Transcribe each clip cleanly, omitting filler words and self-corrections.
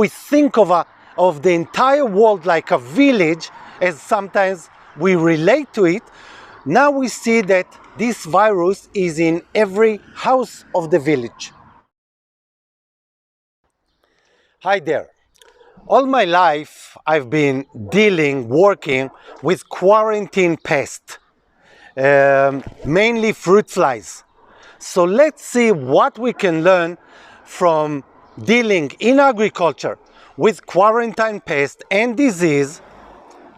we think of the entire world like a village, as sometimes we relate to it, now we see that this virus is in every house of the village. Hi there. All my life I've been working with quarantine pests, mainly fruit flies. So let's see what we can learn from dealing in agriculture with quarantine pest and disease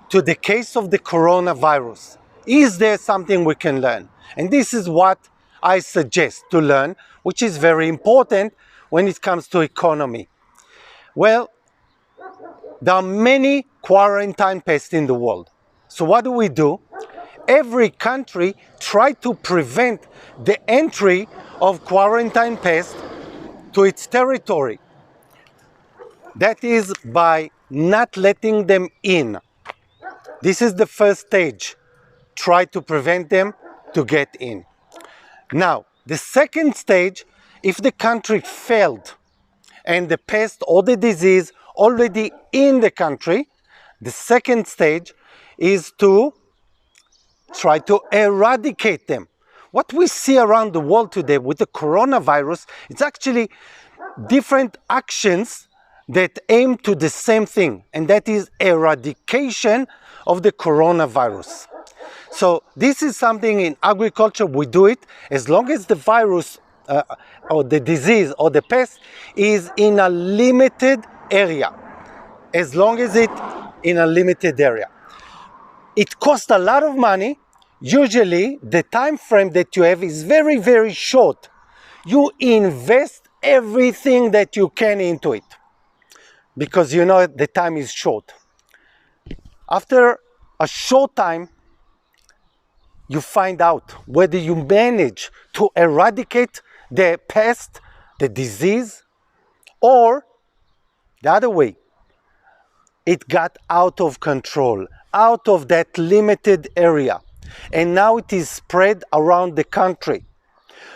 to the case of the coronavirus. Is there something we can learn? And this is what I suggest to learn, which is very important when it comes to economy. Well, there are many quarantine pests in the world. So what do? Every country tries to prevent the entry of quarantine pests to its territory. That is by not letting them in. This is the first stage. Try to prevent them to get in. Now, the second stage, if the country failed and the pest or the disease already in the country, the second stage is to try to eradicate them. What we see around the world today with the coronavirus, it's actually different actions that aim to the same thing, and that is eradication of the coronavirus. So this is something in agriculture we do it as long as the virus or the disease or the pest is in a limited area. As long as it's in a limited area. It costs a lot of money. Usually the time frame that you have is very, very short. You invest everything that you can into it because you know the time is short. After a short time, you find out whether you manage to eradicate the pest, the disease, or the other way. It got out of control, out of that limited area, and now it is spread around the country.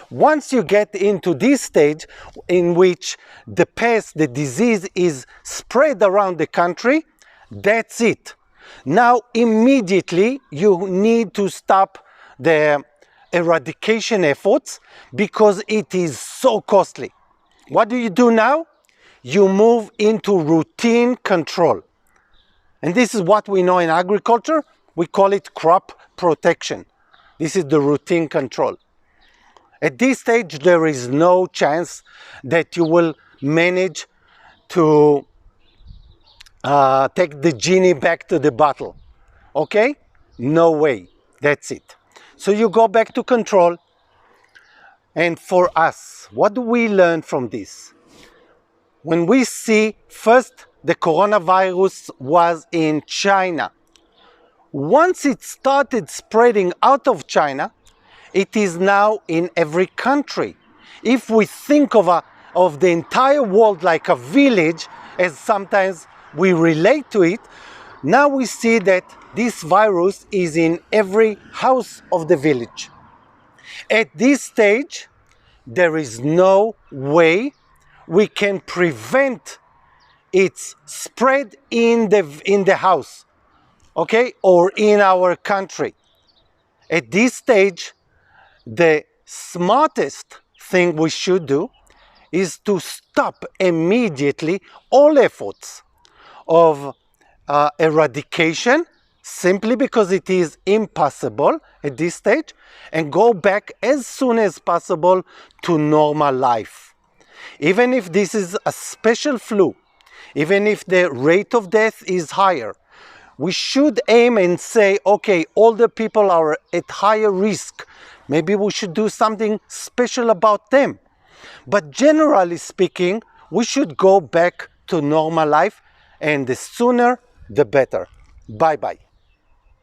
Once you get into this stage in which the pest, the disease is spread around the country, that's it. Now immediately you need to stop the eradication efforts because it is so costly. What do you do now? You move into routine control. And this is what we know in agriculture. We call it crop protection. This is the routine control. At this stage, there is no chance that you will manage to take the genie back to the bottle. Okay? No way. That's it. So you go back to control. And for us, what do we learn from this? When we see first the coronavirus was in China. Once it started spreading out of China, it is now in every country. If we think of the entire world like a village, as sometimes we relate to it, now we see that this virus is in every house of the village. At this stage, there is no way we can prevent its spread in the house, okay, or in our country. At this stage, the smartest thing we should do is to stop immediately all efforts of eradication, simply because it is impossible at this stage, and go back as soon as possible to normal life. Even if this is a special flu, even if the rate of death is higher, we should aim and say, okay, older people are at higher risk. Maybe we should do something special about them. But generally speaking, we should go back to normal life, and the sooner, the better. Bye-bye.